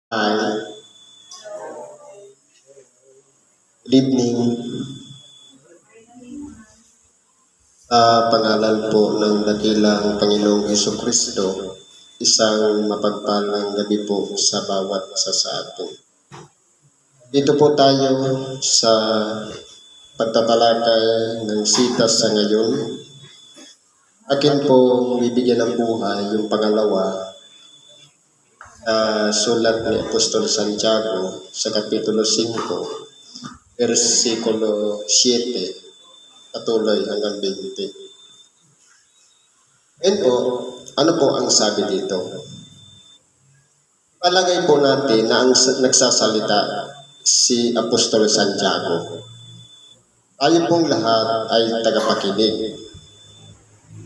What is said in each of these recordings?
Hi, good evening. Sa pangalan po ng dakilang Panginoong Hesukristo, isang mapagpalang gabi po sa bawat isa sa atin. Dito po tayo sa pagtatalakay ng sitas sa ngayon. Akin po bibigyan ng buhay yung pangalawa sulat ni Apostol Santiago sa Kapitulo 5, versikulo 7, patuloy hanggang 20. And po, ano po ang sabi dito? Palagay po natin na ang nagsasalita si Apostol Santiago. Tayo pong lahat ay tagapakinig.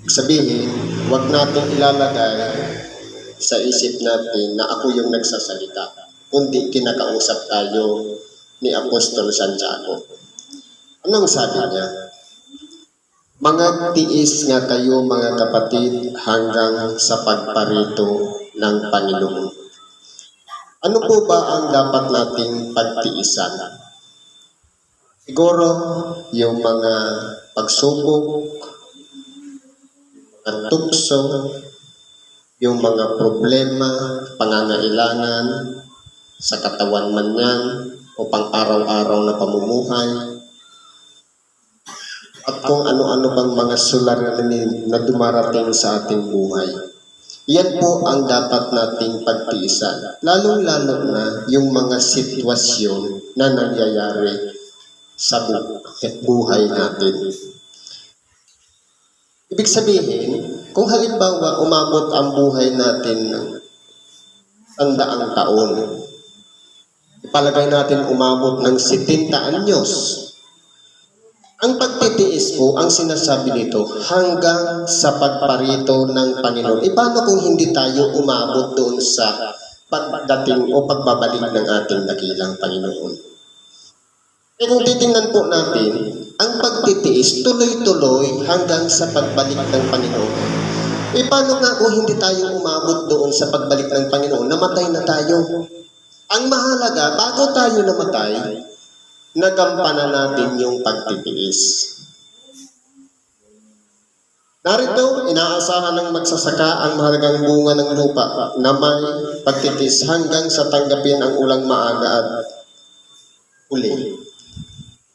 Sabihin, huwag natin ilalagay sa isip natin na ako yung nagsasalita, kundi kinakausap tayo ni Apostol Santiago. Anong sabi niya? Mga tiis nga kayo mga kapatid hanggang sa pagparito ng Panginoon. Ano po ba ang dapat nating pagtiisan? Siguro yung mga pagsubok, mga tukso, yung mga problema, pangangailangan sa katawan man yan o pang araw-araw na pamumuhay, at kung ano-ano bang mga suliranin na dumarating sa ating buhay. Yan po ang dapat nating pagtiisan, lalong-lalo na yung mga sitwasyon na nangyayari sa buhay natin. Ibig sabihin, kung halimbawa umabot ang buhay natin ng 100 taon, ipalagay natin umabot ng 70 anyos, ang pagtitiis po, ang sinasabi nito, hanggang sa pagparito ng Panginoon. Paano kung hindi tayo umabot doon sa pagdating o pagbabalik ng ating dakilang Panginoon? Kung titingnan po natin, ang pagtitiis tuloy-tuloy hanggang sa pagbalik ng Panginoon. Paano nga kung hindi tayo umabot doon sa pagbalik ng Panginoon? Namatay na tayo. Ang mahalaga, bago tayo namatay, nagampanan natin yung pagtitiis. Narito, inaasahan ng magsasaka ang mahalagang bunga ng lupa na may pagtitiis hanggang sa tanggapin ang ulang maaga at uli.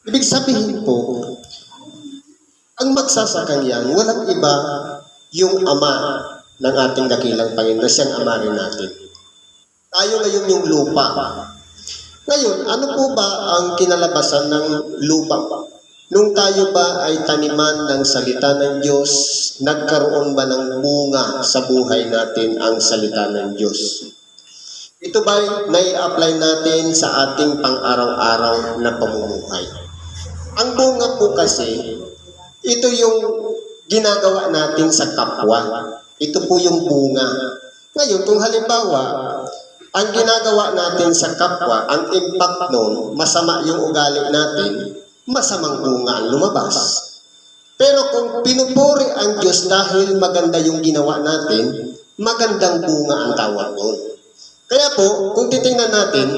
Ibig sabihin po, ang magsasakang yan, walang iba yung ama ng ating dakilang Panginoon, siyang ama rin natin. Tayo ngayon yung lupa. Ngayon, ano po ba ang kinalabasan ng lupa? Nung tayo ba ay taniman ng salita ng Diyos, nagkaroon ba ng bunga sa buhay natin ang salita ng Diyos? Ito ba nai-apply natin sa ating pang-araw-araw na pamumuhay? Ang bunga po kasi, ito yung ginagawa natin sa kapwa. Ito po yung bunga. Ngayon, kung halimbawa, ang ginagawa natin sa kapwa, ang impact nun, masama yung ugali natin, masamang bunga ang lumabas. Pero kung pinupuri ang Diyos dahil maganda yung ginawa natin, magandang bunga ang tawag nun. Kaya po, kung titingnan natin,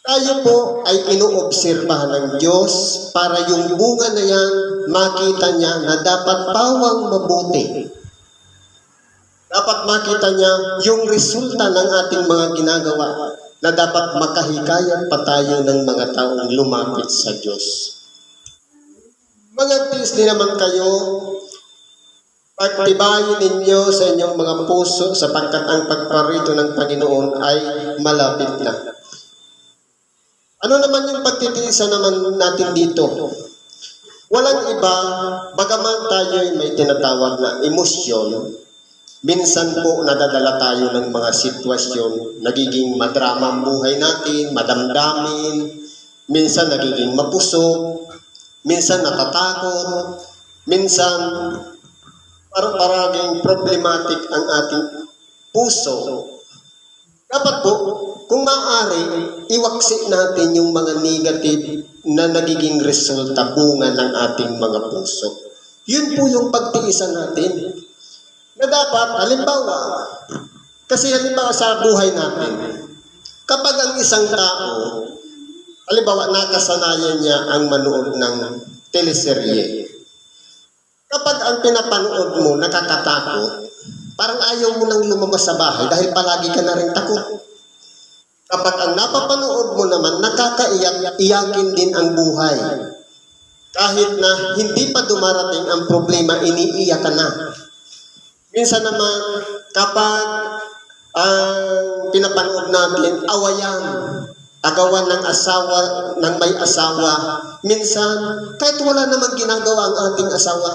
tayo po ay inuobserbahan ng Diyos para yung bunga na yan, makita niya na dapat pawang mabuti. Dapat makita niya yung resulta ng ating mga ginagawa na dapat makahikayat pa tayo ng mga taong lumapit sa Diyos. Mga tiis din naman kayo, pagtibayin ninyo sa inyong mga puso sapagkat ang pagparito ng Panginoon ay malapit na. Ano naman yung pagtitiisan naman natin dito? Walang iba, bagaman tayo may tinatawag na emosyon, minsan po nadadala tayo ng mga sitwasyon, nagiging madrama ang buhay natin, madamdamin, minsan nagiging mapusok, minsan natatakot, minsan parang problematic ang ating puso. Dapat po, kung maaari, iwaksi natin yung mga negative na nagiging resulta bunga ng ating mga puso. Yun po yung pagtiisan natin. Na dapat, halimbawa, Kasi halimbawa sa buhay natin, kapag ang isang tao, halimbawa nakasanayan niya ang manood ng teleserye, kapag ang pinapanood mo nakakatakot, parang ayaw mo nang lumabas sa bahay dahil palagi ka na rin takot. Kapag ang napapanood mo naman, nakakaiyak-iyakin din ang buhay. Kahit na hindi pa dumarating ang problema, iniiyak ka na. Minsan naman, kapag ang pinapanood natin, awayan, agawan ng asawa, ng may asawa. Minsan, kahit wala namang ginagawa ang ating asawa,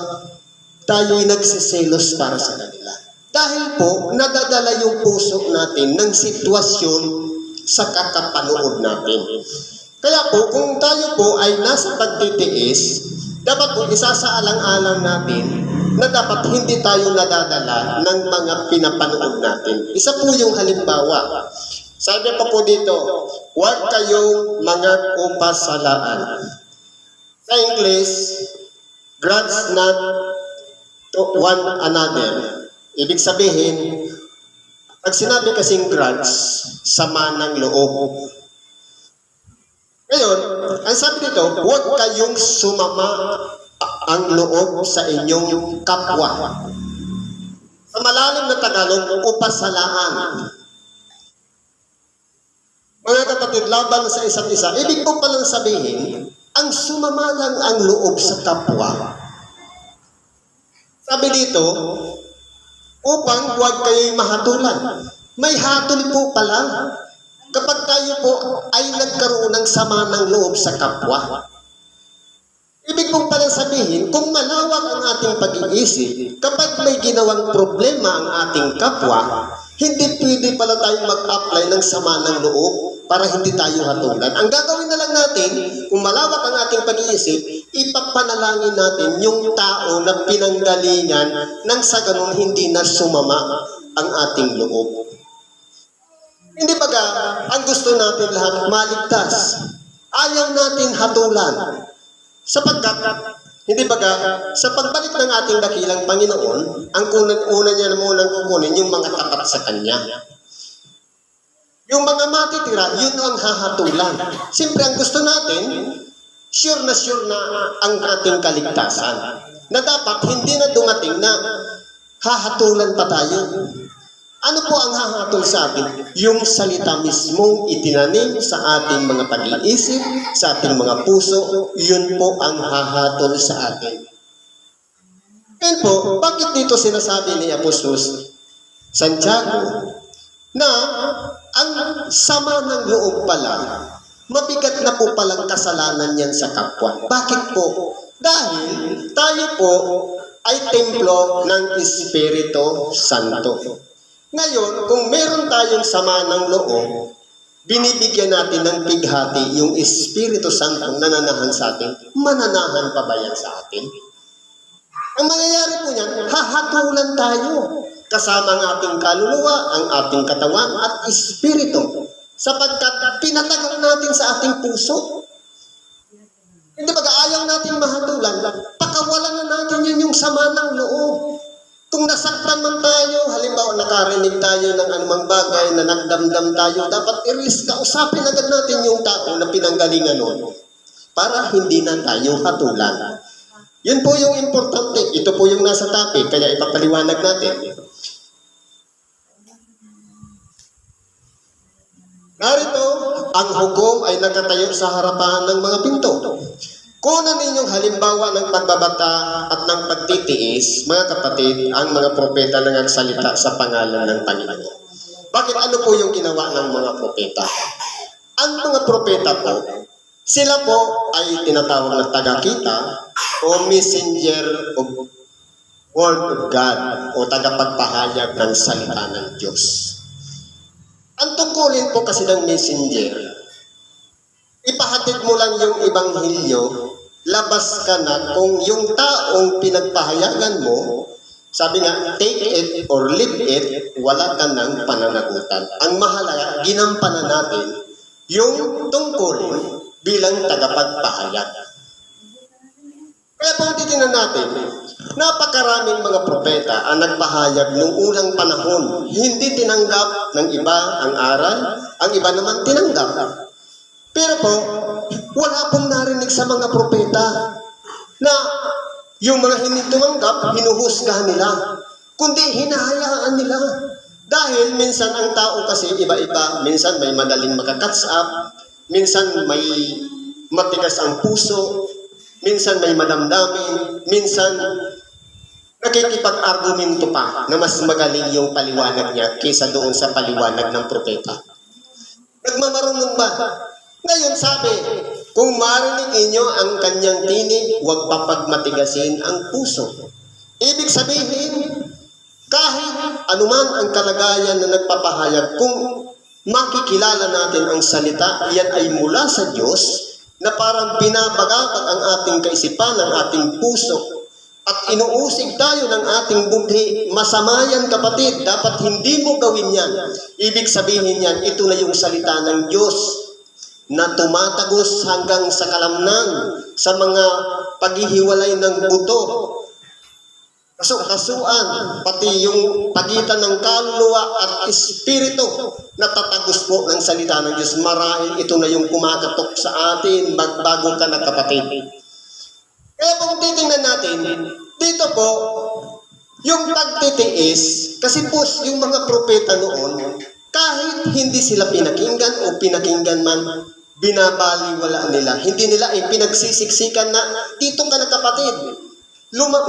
tayo'y nagsiselos para sa kanila. Dahil po, nadadala yung puso natin ng sitwasyon sa kakapanood natin. Kaya po, kung tayo po ay nasa pagtitiis, dapat po isasaalang-alang natin na dapat hindi tayo nadadala ng mga pinapanood natin. Isa po yung halimbawa. Sabi pa po dito, huwag kayong mga upasalaan. Sa English, grudge not to one another. Ibig sabihin, pag sinabi kasing grudge, sama ng loob. Ngayon, ang sabi dito, huwag kayong sumama ang loob sa inyong kapwa. Sa malalim na Tagalog, upasalaan. Mga kapatid, laban sa isa't isa. Ibig po palang sabihin, ang sumama lang ang loob sa kapwa. Sabi dito, upang huwag kayo'y mahatulan. May hatol po pala kapag tayo po ay nagkaroon ng sama ng loob sa kapwa. Ibig pong pala sabihin, kung malawak ang ating pag-iisip, kapag may ginawang problema ang ating kapwa, hindi pwede pala tayong mag-apply ng sama ng loob para hindi tayo hatulan. Ang gagawin na lang natin, kung malawak ang ating pag-iisip, ipapanalangin natin yung tao na pinanggalingan nang sa ganun hindi na sumama ang ating loob. Hindi baga, ang gusto natin lahat maligtas. Ayaw natin hatulan. Sapagkat, hindi baga, sa pagbalik ng ating dakilang Panginoon, ang una niya na munang kukunin yung mga tapat sa Kanya. Yung mga matitira, yun ang hahatulan. Siyempre, ang gusto natin, sure na ang ating kaligtasan. Na dapat hindi na dumating na hahatulan pa tayo. Ano po ang hahatol sa atin? Yung salita mismong itinanim sa ating mga pag-iisip, sa ating mga puso, yun po ang hahatol sa atin. Ngayon po, bakit dito sinasabi ni Apostol Santiago na ang sama ng loob pala, mabigat na po palang kasalanan yan sa kapwa. Bakit po? Dahil tayo po ay templo ng Espiritu Santo. Ngayon, kung meron tayong sama ng loob, binibigyan natin ng bighati yung Espiritu Santo na nananahan sa atin, mananahan pa ba yan sa atin? Ang mangyayari po niyan, hahatulan tayo kasama ang ating kaluluwa, ang ating katawan at espiritu sapagkat pinatagal natin sa ating puso. Hindi ba ayaw natin mahatulan, pakawalan na natin yun yung sama ng loob. Kung nasaktan man tayo, halimbawa nakarinig tayo ng anumang bagay na nagdamdam tayo, dapat kausapin agad natin yung tao na pinanggalingan nun para hindi na tayo hatulan. Yun po yung importante. Ito po yung nasa topic, kaya ipapaliwanag natin. Narito, ang hukom ay nakatayo sa harapan ng mga pinto. Kunan ninyong halimbawa ng pagbabata at ng pagtitiis, mga kapatid, ang mga propeta na nagsalita sa pangalan ng Panginoon. Bakit ano po yung ginawa ng mga propeta? Ang mga propeta po, sila po ay tinatawag na tagakita o messenger of word of God o tagapagpahayag ng salita ng Diyos. Ang tungkulin po kasi ng messenger, ipahatid mo lang yung ebanghelyo, labas ka na kung yung taong pinagpahayagan mo, sabi nga, take it or leave it, wala ka ng pananagutan. Ang mahalaga, ginampanan natin yung tungkulin bilang tagapagpahayag. Kaya kung titingnan natin, napakaraming mga propeta ang nagpahayag noong unang panahon. Hindi tinanggap ng iba ang aral, ang iba naman tinanggap. Pero po, wala pong narinig sa mga propeta na yung mga hindi tumanggap, hinuhusgahan nila, kundi hinahayaan nila. Dahil minsan ang tao kasi iba-iba, minsan may madaling makakatch up, minsan may matigas ang puso, minsan may madamdamin, minsan nakikipag-argumento pa na mas magaling yung paliwanag niya kaysa doon sa paliwanag ng propeta. Nagmamarunong ba? Ngayon sabi, kung marinig inyo ang kanyang tinig, huwag papagmatigasin ang puso. Ibig sabihin, kahit anuman ang kalagayan na nagpapahayag, kung makikilala natin ang salita, yan ay mula sa Diyos, na parang binabagabag ang ating kaisipan, ang ating puso, at inuusig tayo ng ating bughi. Masama yan, kapatid, dapat hindi mo gawin yan. Ibig sabihin yan, ito na yung salita ng Diyos na tumatagos hanggang sa kalamnan, sa mga paghihiwalay ng buto, kasuan, pati yung pagitan ng kaluluwa at espiritu, natatagos po ng salita ng Diyos. Marahil ito na yung kumakatok sa atin, magbago ka na, kapatid. Kaya kung titingnan natin, dito po, yung pagtitiis, kasi po yung mga propeta noon, kahit hindi sila pinakinggan o pinakinggan man, binabaliwala nila. Hindi nila pinagsisiksikan na, dito ka na, kapatid,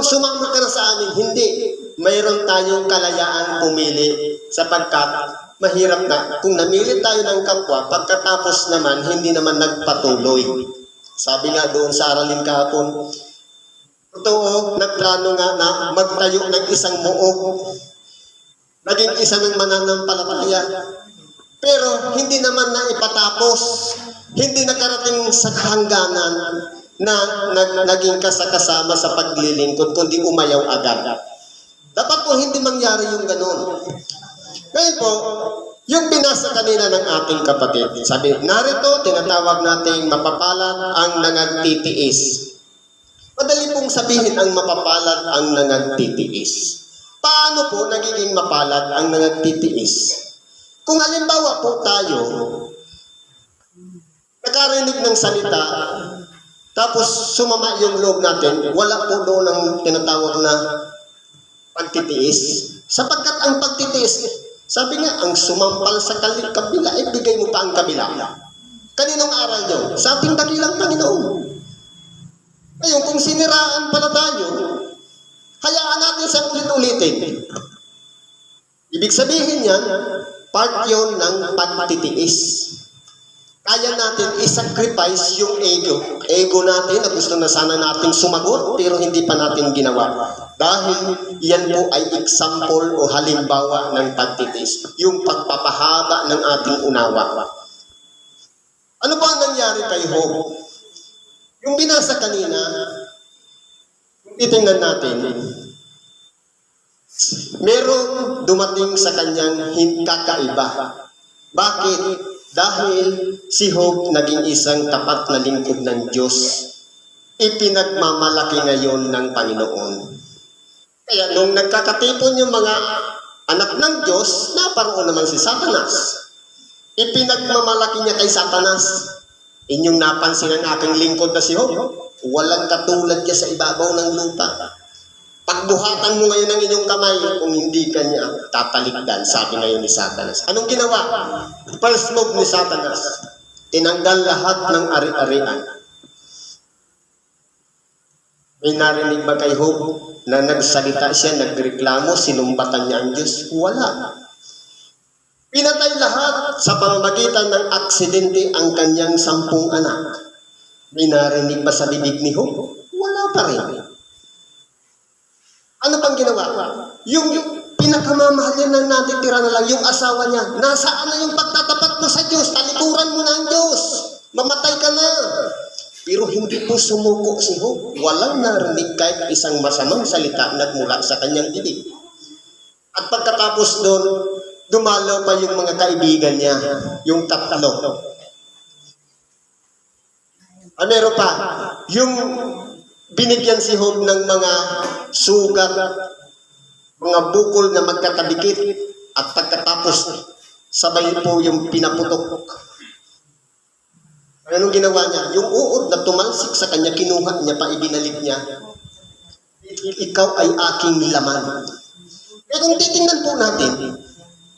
sumama ka na sa amin. Hindi. Mayroon tayong kalayaan pumili sapagkat mahirap na. Kung namili tayo ng kapwa, pagkatapos naman, hindi naman nagpatuloy. Sabi nga doon sa aralin kahapon, totoo, nagplano nga na magtayo ng isang muog. Naging isa ng mananampalataya. Pero hindi naman na ipatapos. Hindi nakarating sa hangganan na naging kasama sa paglilingkod, kundi umayaw agad. Dapat po hindi mangyari yung ganun. Ngayon po, yung binasa kanina ng ating kapatid, sabi, narito, tinatawag nating mapapalad ang nangagtitiis. Madali pong sabihin ang mapapalad ang nangagtitiis. Paano po nagiging mapalad ang nangagtitiis? Kung halimbawa po tayo, nakarinig ng salita, tapos sumama yung loob natin, wala po doon ang tinatawag na pagtitiis. Sapagkat ang pagtitiis, sabi nga, ang sumampal sa kabila, bigay mo pa ang kabila. Kaninong aral nyo? Sa ating dakilang Panginoon. Ngayon, kung siniraan pala tayo, hayaan natin sa ulit-ulitin. Ibig sabihin yan, part yun ng pagtitiis. Kaya natin i-sacrifice yung ego. Ego natin na gusto na sana nating sumagot pero hindi pa natin ginawa. Dahil yan po ay example o halimbawa ng pagtitiis. Yung pagpapahaba ng ating unawa. Ano ba ang nangyari kay Job? Yung binasa kanina, titingnan natin, merong dumating sa kanyang kakaiba. Bakit? Dahil si Job naging isang tapat na lingkod ng Diyos. Ipinagmamalaki ngayon ng Panginoon. Kaya nung nagkakatipon yung mga anak ng Diyos, naparoon naman si Satanas. Ipinagmamalaki niya kay Satanas. Inyong napansin ang aking lingkod na si Job. Walang katulad niya sa ibabaw ng lupa. Pagbuhatan mo ngayon ng inyong kamay, kung hindi ka niya tatalikdan, sabi ngayon ni Satanas. Anong ginawa? First move ni Satanas, tinanggal lahat ng ari-arian. May narinig ba kay Job na nagsalita siya, nagreklamo, sinumbatan niya ang Diyos? Wala. Pinatay lahat sa pamamagitan ng aksidente ang kanyang 10 anak. May narinig ba sa bibig ni Job? Wala pa rin. Ano pang ginawa? Yung pinakamamahal niya na natitira na lang, yung asawa niya, nasaan na yung pagtatapat mo sa Diyos? Talikuran mo na ang Diyos. Mamatay ka na. Pero hindi po sumuko si Job. Walang narinig kahit isang masamang salita nagmula sa kanyang bibig. At pagkatapos doon, dumalaw pa yung mga kaibigan niya, yung 3. Meron pa, yung binigyan si Job ng mga sugat, mga bukol na magkakadikit, at pagkatapos sabay po yung pinaputok. Anong ginawa niya? Yung uod na tumalsik sa kanya, kinuha niya pa, ibinalik niya. Ikaw ay aking laman. Kaya kung titingnan po natin,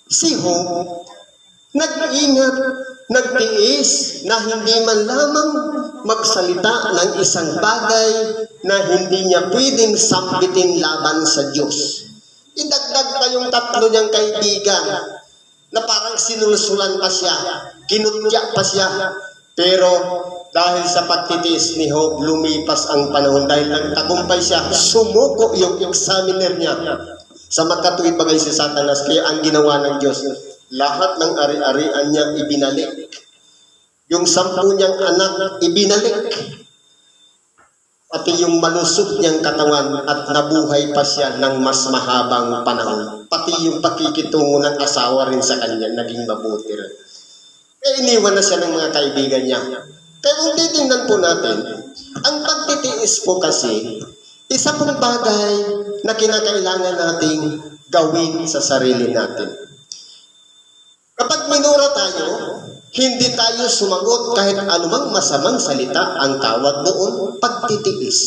si Job, nag-ingat, nagtiis na hindi man lamang magsalita ng isang bagay na hindi niya pwedeng sambitin laban sa Diyos. Idagdag pa yung tatlo niyang kaibigan na parang sinulsulan pa siya, kinutya pa siya. Pero dahil sa pagtitiis ni Job, lumipas ang panahon dahil nagtagumpay siya, sumuko yung examiner niya sa makatuwid bagay si Satanas. Kaya ang ginawa ng Diyos, lahat ng ari-arian niya ibinalik. Yung 10 niyang anak ibinalik. Pati yung malusog niyang katawan at nabuhay pa siya ng mas mahabang panahon. Pati yung pakikitungo ng asawa rin sa kanya, naging mabuti rin. Kaya iniwan na siya ng mga kaibigan niya. Kaya kung titingnan po natin, ang pagtitiis po kasi, isa pong bagay na kinakailangan nating gawin sa sarili natin. Kapag minura tayo, hindi tayo sumagot kahit anumang masamang salita, ang tawag doon, pagtitiis.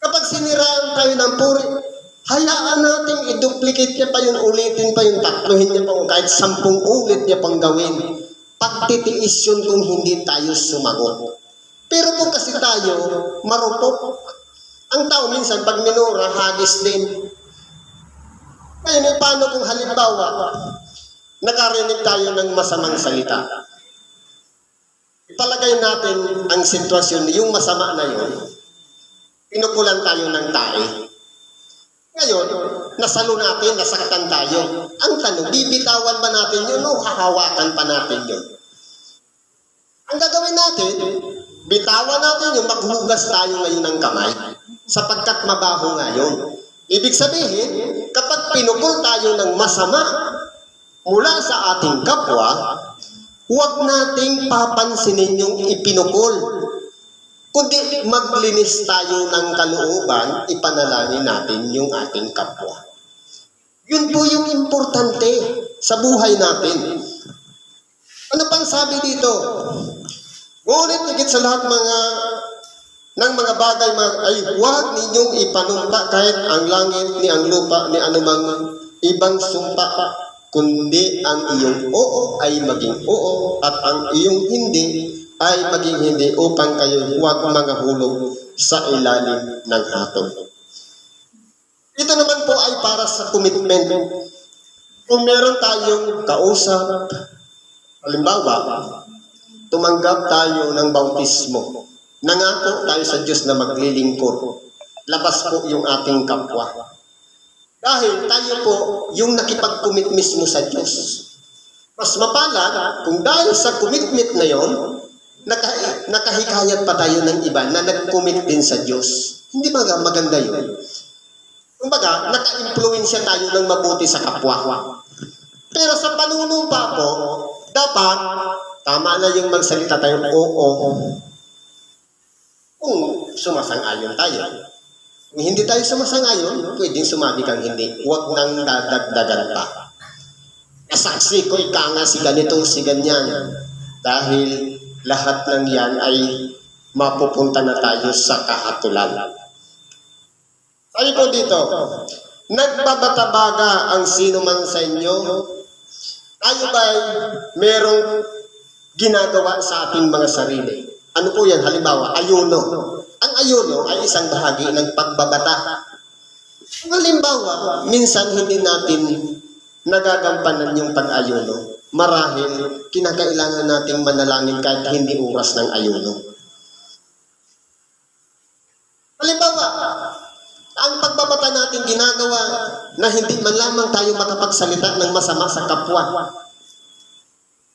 Kapag siniraan tayo ng puri, hayaan nating i-duplicate niya pa yun, ulitin pa yung tatluhin niya pa, kahit 10 ulit niya pang gawin. Pagtitiis yun kung hindi tayo sumagot. Pero kung kasi tayo marupok, ang tao minsan pag minura, hagis din. Ngayon, paano kung halimbawa, nakarinig tayo ng masamang salita? Ipalagay natin ang sitwasyon, yung masama na yun, pinukulan tayo ng tae. Ngayon, nasalo natin, nasaktan tayo. Ang tanong, bibitawan ba natin yun o hahawakan pa natin yun? Ang gagawin natin, bitawan natin yung maghugas tayo ngayon ng kamay sapagkat mabaho ngayon. Ibig sabihin, kapag pinukul tayo ng masama mula sa ating kapwa, huwag nating papansinin yung ipinukul. Kundi maglinis tayo ng kalooban, ipanalangin natin yung ating kapwa. Yun po yung importante sa buhay natin. Ano pang sabi dito? Ngunit higit sa lahat ng mga bagay ay huwag ninyong ipanumpa kahit ang langit ni ang lupa ni anumang ibang sumpa, kundi ang iyong oo ay maging oo at ang iyong hindi ay maging hindi upang kayo huwag mangahulog sa ilalim ng hatol. Ito naman po ay para sa commitment. Kung meron tayong kausap, halimbawa, tumanggap tayo ng bautismo, nangako tayo sa Diyos na maglilingkod, labas po yung ating kapwa. Dahil tayo po yung nakipag-commit mismo sa Diyos. Mas mapalad kung dahil sa commitment na yon, nakahikayat pa tayo ng iba na nag-commit din sa Diyos. Hindi ba maganda yun? Kumbaga, naka-impluensya tayo ng mabuti sa kapwa. Pero sa panunumpa po, dapat, tama na yung magsalita tayo, oo. Kung sumasang-ayon tayo. Kung hindi tayo sumasang-ayon, pwedeng sumabi kang hindi. Huwag nang dadagdagan pa. Nasaksi ko, ika nga si ganito, si ganyan. Dahil lahat ng yan ay mapupunta na tayo sa kahatulan. Sabi po dito, nagbabatabaga ang sino man sa inyo. Tayo ba'y merong ginagawa sa ating mga sarili? Ano po yan? Halimbawa, ayuno. Ang ayuno ay isang bahagi ng pagbabata. Halimbawa, minsan hindi natin nagagampanan yung pag-ayuno. Marahil, kinakailangan nating manalangin kahit hindi oras ng ayuno. Halimbawa, ang pagbabata natin ginagawa na hindi man lamang tayo makapagsalita ng masama sa kapwa.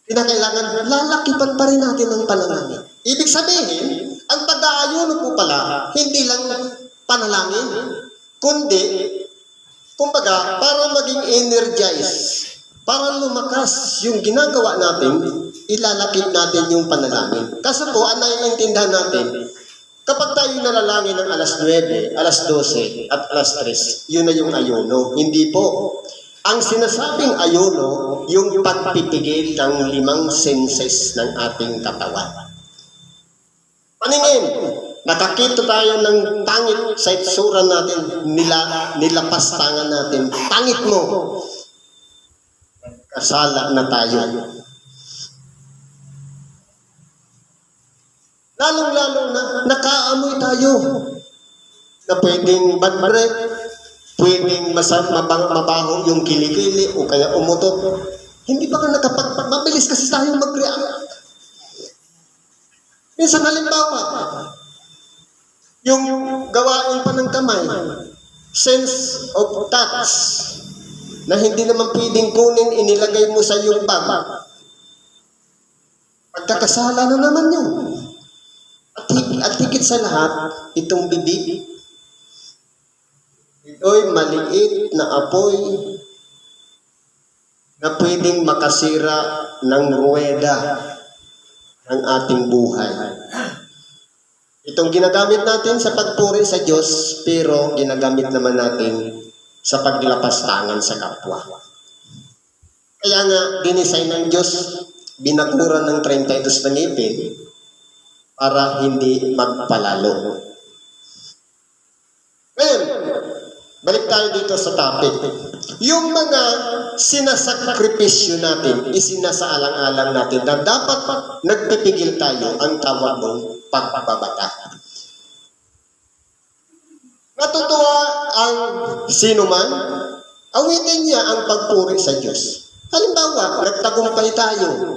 Kinakailangan, lalakipan pa rin natin ng panalangin. Ibig sabihin, ang pag-aayuno po pala, hindi lang panalangin, kundi, kumbaga, para maging energized, para lumakas yung ginagawa natin, ilalakip natin yung panalangin. Kasi po, ang naiintindihan natin, Kapag tayo nalalangin ng alas 9, alas 12, at alas 3, yun na yung ayuno. Hindi po. Ang sinasabing ayuno, yung pagpipigil ng 5 senses ng ating katawan. Paningin, nakakita tayo ng tangit sa itsura natin, nilapastangan natin. Tangit mo. Kasala na tayo. Lalong-lalo na nakaamoy tayo na pwedeng bad breath, pwedeng mabaho yung kilikili o kaya umutot. Hindi ba ka mabilis kasi tayo mag-react. Minsan halimbawa, yung gawain pa ng kamay, sense of touch, na hindi naman pwedeng kunin, inilagay mo sa iyong bag. Pagkakasala na naman yun. At higit sa lahat, itong bibig, ito'y maliit na apoy na pwedeng makasira ng ruweda ng ating buhay. Itong ginagamit natin sa pagpuri sa Diyos, pero ginagamit naman natin sa paglapastangan sa kapwa. Kaya nga, dinisign ng Diyos, binakuran ng 32 na ngipin para hindi magpalalo. Ngayon, balik tayo dito sa topic. Yung mga sinasakripisyo natin, isinasaalang-alang natin na dapat nagpipigil tayo ang tawag mong pagbabata. Natutuwa ang sino man, awitin niya ang pagpuri sa Diyos. Halimbawa, nagtagumpay tayo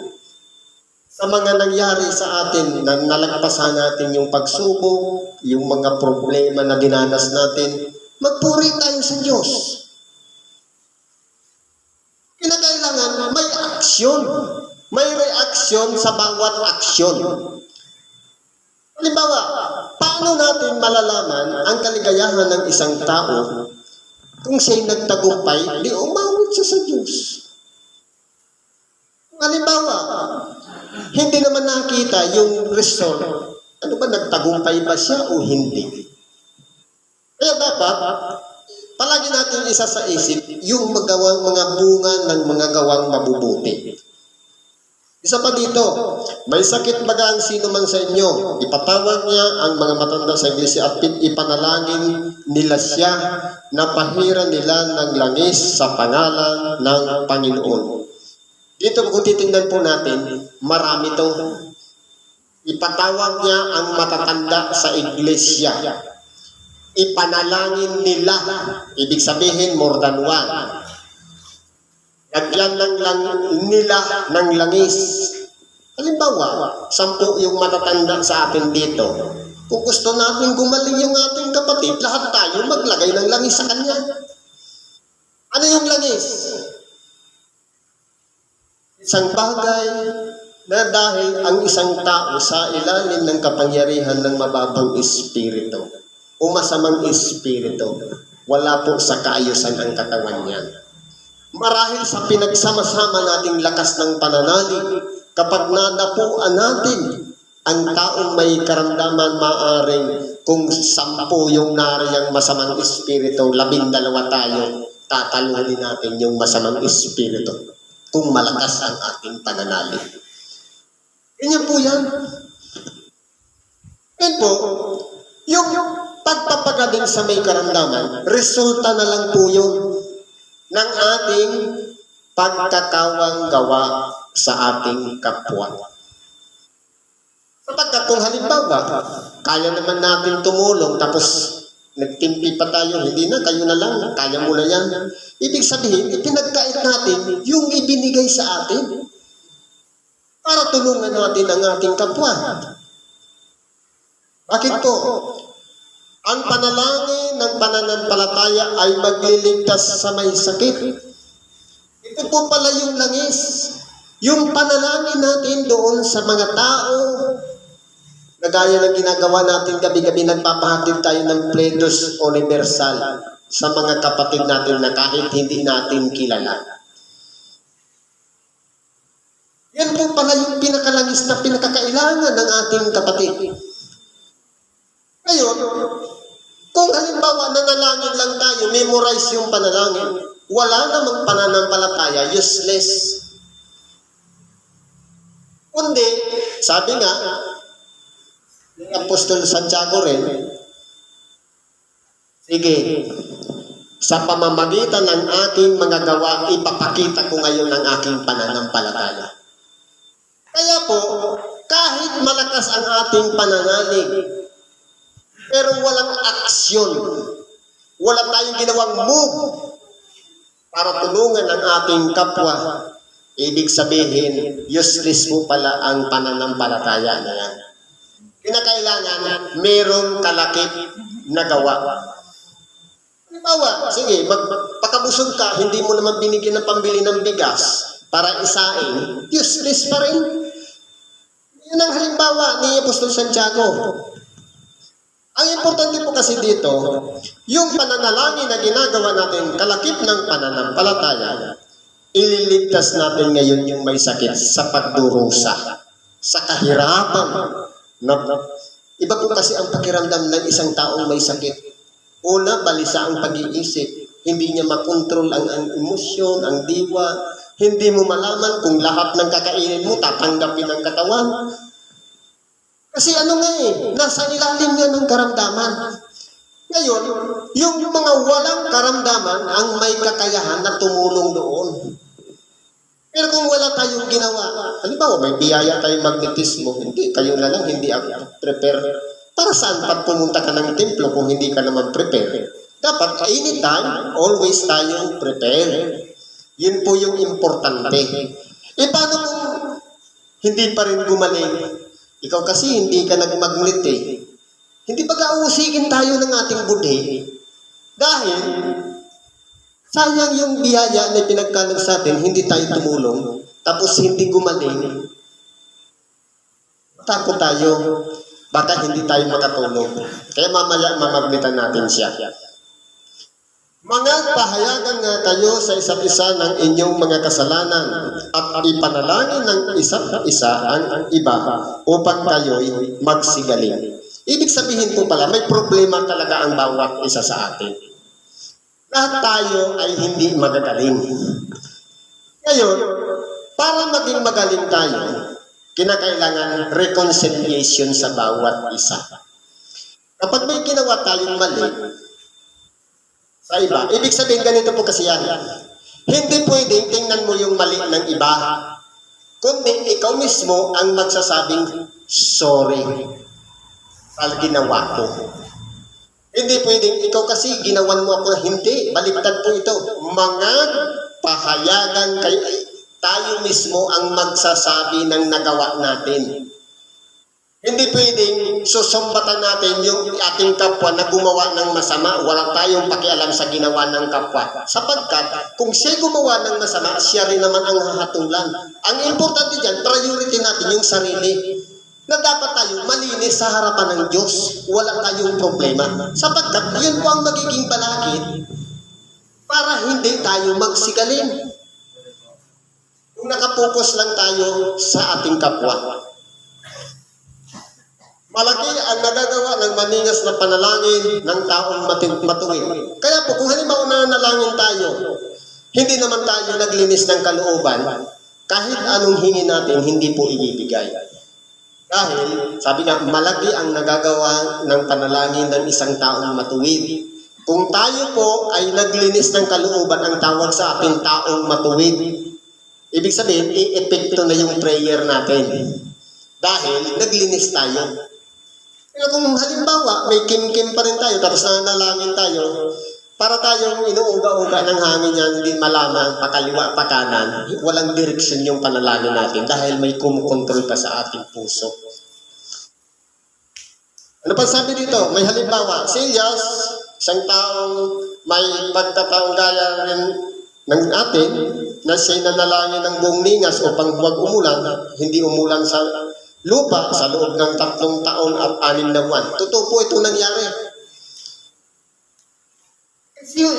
sa mga nangyari sa atin, na nalagpasan natin yung pagsubok, yung mga problema na dinanas natin, magpuri tayo sa Diyos. Kinakailangan may aksyon, may reaksyon sa bawat aksyon. Halimbawa, paano natin malalaman ang kaligayahan ng isang tao kung siya'y nagtagumpay, di umawit siya sa Diyos? Halimbawa, hindi naman nakita yung result. Ano ba, nagtagumpay ba siya o hindi? Kaya dapat, palagi natin isa sa isip yung magawang mga bunga ng mga gawang mabubuti. Isa pa dito, may sakit baga ang sino man sa inyo, ipatawag niya ang mga matanda sa iglesia at ipanalangin nila siya na pahiran nila ng langis sa pangalan ng Panginoon. Dito kung titingnan po natin, marami to. Ipatawag niya ang matatanda sa iglesia. Ipanalangin nila. Ibig sabihin, more than one. Lagyan nila ng langis. Halimbawa, 10 yung matatanda sa atin dito. Kung gusto natin gumaling yung ating kapatid, lahat tayo maglagay ng langis sa kanya. Ano yung langis? Isang bagay na dahil ang isang tao sa ilalim ng kapangyarihan ng mababang espiritu o masamang espiritu, wala po sa kaayusan ang katawan niya. Marahil sa pinagsama-sama nating lakas ng pananalig, kapag nadapuan natin ang taong may karamdaman, maaring kung 10 yung nariyang masamang espiritu, 12 tayo, tatalunin natin yung masamang espiritu kung malakas ang ating pananalig. Ganyan po yan. Yan po, yung pagpapagaling sa may karamdaman, resulta na lang po yun ng ating pagkakawang gawa sa ating kapwa. Sapagkat kung halimbawa, kaya naman natin tumulong, tapos nagtimpi pa tayo, hindi na, kayo na lang, kaya mo na yan. Ibig sabihin, ipinagkait natin yung ibinigay sa atin para tulungan natin ang ating kapwa. Bakit po? Ang panalangin ng pananampalataya ay magliligtas sa may sakit. Ito po pala yung langis. Yung panalangin natin doon sa mga tao, na gaya ng ginagawa natin gabi-gabi, nagpapahatid tayo ng Pledus Universal sa mga kapatid natin na kahit hindi natin kilala. Yan po pala yung pinakalangis na pinakakailangan ng ating kapatid. memorize yung panalangin. Wala namang pananampalataya, useless. Kundi, sabi nga, ni Apostol Santiago rin, sige, sa pamamagitan ng aking mga gawa, ipapakita ko ngayon ang aking pananampalataya. Kaya po, kahit malakas ang ating pananalig, pero walang aksyon, wala tayong ginawang move para tulungan ang ating kapwa, ibig sabihin, useless po pala ang pananampalataya na yan. Kinakailangan, merong kalakip na gawa. Halimbawa, sige, magpakabusog ka, hindi mo naman binigyan ng pambili ng bigas para isain, useless pa rin. Yun ang halimbawa ni Apostol Santiago. Ang importante po kasi dito, yung pananalangin na ginagawa natin, kalakip ng pananampalataya, ililigtas natin ngayon yung may sakit sa pagdurusa, sa kahirapan. Iba po kasi ang pakiramdam ng isang taong may sakit. Una, balisa ang pag-iisip. Hindi niya makontrol ang emosyon, ang diwa. Hindi mo malaman kung lahat ng kakainin mo tatanggapin ng katawan. Kasi ano nga nasa ilalim nga ng karamdaman. Ngayon, yung mga walang karamdaman ang may kakayahan na tumulong doon. Pero kung wala tayong ginawa, halimbawa may biyaya tayong magnetismo, hindi, kayo na lang, hindi ako prepare. Para saan pag pumunta ka ng templo kung hindi ka naman prepare? Dapat anytime, always tayong prepare. Yun po yung importante. Paano kung hindi pa rin gumaling? Ikaw kasi hindi ka nagmagnet Hindi ba kauusigin tayo ng ating budhe? Dahil sayang yung biyaya na pinagkalog sa atin, hindi tayo tumulong, tapos hindi gumaling. Takot tayo. Baka hindi tayo makatulong. Kaya mamaya mamagnitan natin siya. Mga pahayagan nga kayo sa isa't isa ng inyong mga kasalanan at ipanalangin ng isa't isa ang iba upang kayo'y magsigaling. Ibig sabihin po pala, may problema talaga ang bawat isa sa atin. Lahat tayo ay hindi magagaling. Ngayon, para maging magaling tayo, kinakailangan reconciliation sa bawat isa. Kapag may ginawa tayong mali sa iba, ibig sabihin ganito po kasi yan. Hindi pwedeng tingnan mo yung mali ng iba, kundi ikaw mismo ang magsasabing sorry sa ginawa ko. Hindi pwedeng ikaw kasi ginawan mo ako, hindi, baliktad po ito. Mga pahayagan kayo, tayo mismo ang magsasabi ng nagawa natin. Hindi pwedeng susumbatan natin yung ating kapwa na gumawa ng masama. Wala tayong pakialam sa ginawa ng kapwa. Sapagkat kung siya gumawa ng masama, siya rin naman ang hahatulan. Ang importante dyan, priority natin yung sarili. Na dapat tayo malinis sa harapan ng Diyos. Wala tayong problema. Sapagkat yun po ang magiging balakid para hindi tayo magsigalin. Kung nakapokus lang tayo sa ating kapwa. Malaki ang nagagawa ng maningas na panalangin ng taong matuwid. Kaya po, kung halimbawa nanalangin tayo, hindi naman tayo naglinis ng kalooban, kahit anong hingi natin, hindi po ibibigay. Dahil, sabi nga, malaki ang nagagawa ng panalangin ng isang taong matuwid. Kung tayo po ay naglinis ng kalooban, ang tawag sa ating taong matuwid, ibig sabihin, i-epekto na yung prayer natin. Dahil, naglinis tayo. Pero kung halimbawa, may kim-kim pa rin tayo, tapos nanalangin tayo, para tayong inuuga-uga ng hangin yan, hindi malaman, pakaliwa, pakanan, walang direksyon yung panalangin natin dahil may kumukontrol pa sa ating puso. Ano pa sabi dito? May halimbawa, si Elias, isang taong may pagkataong gaya rin ng atin, na siya'y nanalangin ng buong ningas upang huwag umulan, hindi umulan sa lupa sa loob ng 3 taon at 6 na buwan. Totoo po ito nangyari.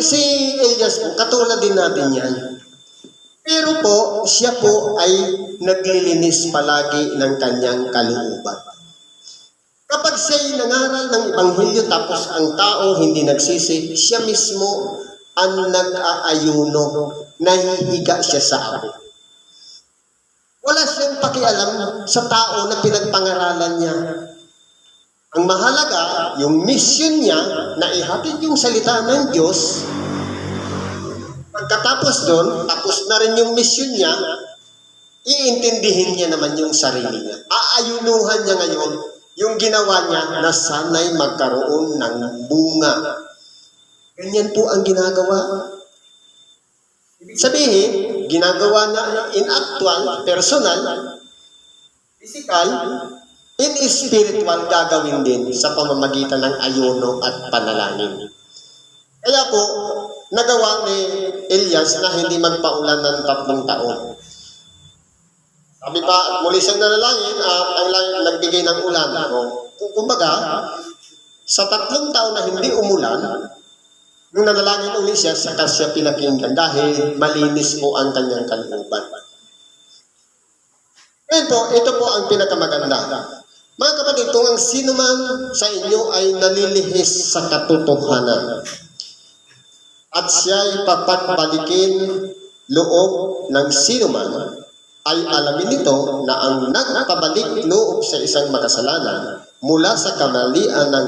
Si Elias po, katulad din natin yan. Pero po, siya po ay naglilinis palagi ng kanyang kalooban. Kapag siya'y nangaral ng Ebanghelyo tapos ang tao hindi nagsisi, siya mismo ang nag-aayuno, nahihiga siya sa abo. Wala siyang pakialam sa tao na pinagpangaralan niya. Ang mahalaga, yung mission niya na ihatid yung salita ng Diyos. Pagkatapos doon, tapos na rin yung mission niya, iintindihin niya naman yung sarili niya. Aayunuhan niya ngayon yung ginawa niya na sana'y magkaroon ng bunga. Ganyan po ang ginagawa. Ibig sabihin, ginagawa na in actual, personal, physical, in spiritual gagawin din sa pamamagitan ng ayuno at panalangin. Kaya po, nagawa ni Elias na hindi magpaulan ng 3 taon. Sabi pa, muli siyang nanalangin at ang langit nagbigay ng ulan. Kumbaga, sa 3 taon na hindi umulan, nung nanalangin uli siya, saka siya pinakinggan dahil malinis po ang kanyang kalooban. Ngayon po, ito po ang pinakamaganda. Mga kapatid, kung ang sino man sa inyo ay nalilihis sa katotohanan at siya'y papagbalikin loob ng sino man, ay alamin nito na ang nagpabalik loob sa isang makasalanan mula sa kamalian ng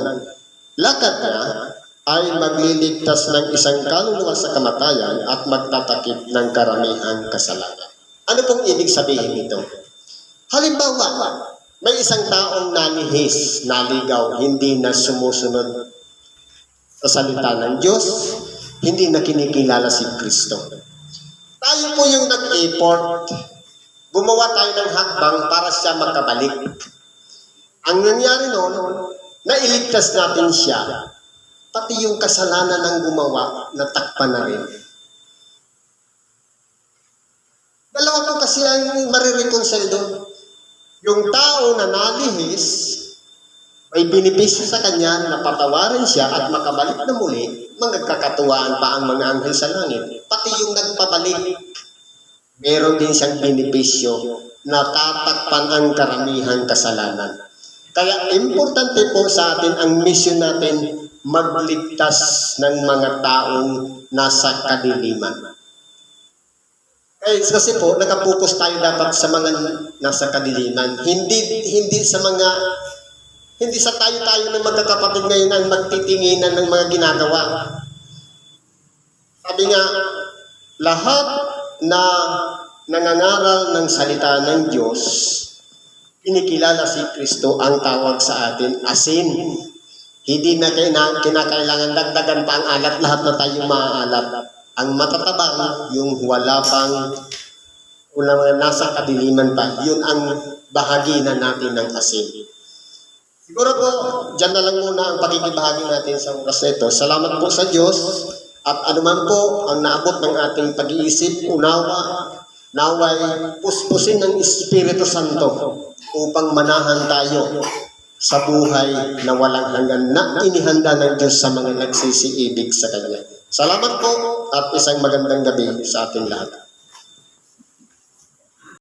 lakad niya ay magliligtas ng isang kaluluwa sa kamatayan at magtatakip ng karamihang kasalanan. Ano pong ibig sabihin nito? Halimbawa, may isang taong nalihis, naligaw, hindi na sumusunod sa salita ng Diyos, hindi na kinikilala si Kristo. Tayo po yung nag-effort, gumawa tayo ng hakbang para siya makabalik. Ang nangyari noon, nailigtas natin siya, pati yung kasalanan ng gumawa, natakpan na rin. Dalawa po kasi ang marireconcile doon. Yung tao na nalihis, may binipisyo sa kanya na patawarin siya at makabalik na muli, magkakatuwaan pa ang mga anghel sa langit. Pati yung nagpabalik, meron din siyang binipisyo na tatakpan ang karamihang kasalanan. Kaya importante po sa atin ang mission natin, magligtas ng mga taong nasa kadiliman. Kasi po, nakapokus tayo dapat sa mga nasa kadiliman. Hindi sa tayo ng magkakapatid ngayon ang magtitinginan ng mga ginagawa. Sabi nga, lahat na nangangaral ng salita ng Diyos, kinikilala si Kristo ang tawag sa atin, asin. Hindi na kinakailangan dagdagan pa ang alat, lahat na tayong maaalat. Ang matatabang, yung wala pang nasa kadiliman pa, yun ang bahagi na natin ng asin. Siguro po, dyan na lang muna ang pakikibahagi natin sa oras na ito. Salamat po sa Diyos at anuman po ang naabot ng ating pag-iisip, unawa, naway puspusin ng Espiritu Santo upang manahan tayo sa buhay na walang hanggan na inihanda ng Diyos sa mga nagsisiibig sa Kanya. Salamat po at isang magandang gabi sa ating lahat.